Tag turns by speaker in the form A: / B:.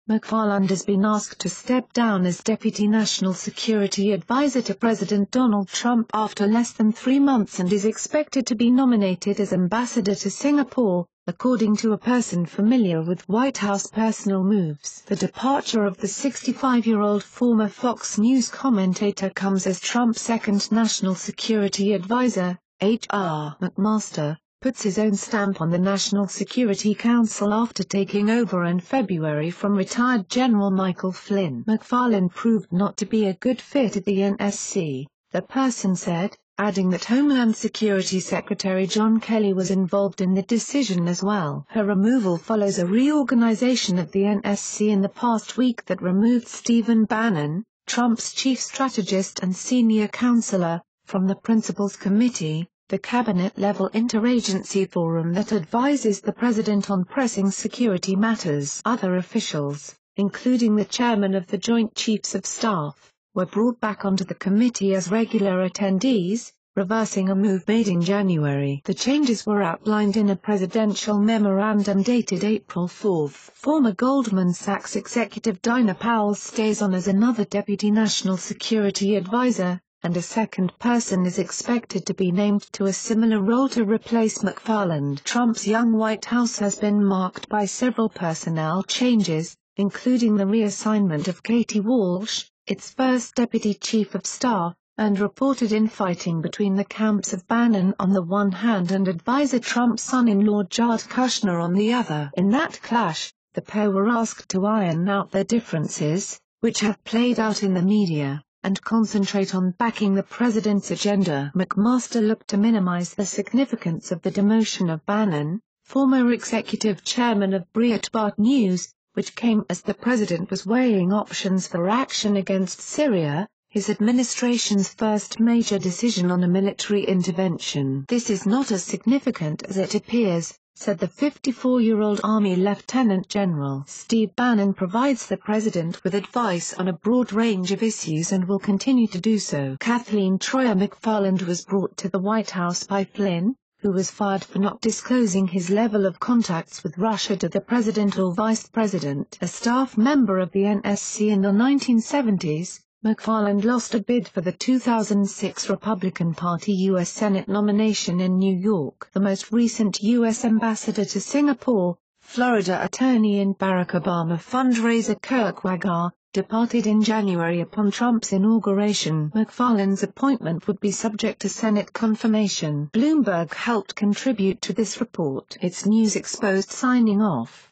A: McFarland has been asked to step down as Deputy National Security Advisor to President Donald Trump after less than 3 months and is expected to be nominated as ambassador to Singapore, according to a person familiar with White House personal moves. The departure of the 65-year-old former Fox News commentator comes as Trump's second National Security Advisor, H.R. McMaster, puts his own stamp on the National Security Council after taking over in February from retired General Michael Flynn. McFarland proved not to be a good fit at the NSC, the person said, adding that Homeland Security Secretary John Kelly was involved in the decision as well. Her removal follows a reorganization at the NSC in the past week that removed Stephen Bannon, Trump's chief strategist and senior counselor, from the Principals Committee, the cabinet-level interagency forum that advises the president on pressing security matters. Other officials, including the chairman of the Joint Chiefs of Staff, were brought back onto the committee as regular attendees, reversing a move made in January. The changes were outlined in a presidential memorandum dated April 4. Former Goldman Sachs executive Dinah Powell stays on as another Deputy National Security Advisor, and a second person is expected to be named to a similar role to replace McFarland. Trump's young White House has been marked by several personnel changes, including the reassignment of Katie Walsh, its first Deputy Chief of Staff, and reported infighting between the camps of Bannon on the one hand and advisor Trump's son-in-law Jared Kushner on the other. In that clash, the pair were asked to iron out their differences, which have played out in the media, and concentrate on backing the president's agenda. McMaster looked to minimize the significance of the demotion of Bannon, former executive chairman of Breitbart News, which came as the president was weighing options for action against Syria, his administration's first major decision on a military intervention. "This is not as significant as it appears," said the 54-year-old Army Lieutenant General. Steve Bannon provides the president with advice on a broad range of issues and will continue to do so. Kathleen Troyer McFarland was brought to the White House by Flynn, who was fired for not disclosing his level of contacts with Russia to the president or vice president. A staff member of the NSC in the 1970s, McFarland lost a bid for the 2006 Republican Party U.S. Senate nomination in New York. The most recent U.S. ambassador to Singapore, Florida attorney and Barack Obama fundraiser Kirk Wagar, departed in January upon Trump's inauguration. McFarland's appointment would be subject to Senate confirmation. Bloomberg helped contribute to this report. Its news exposed signing off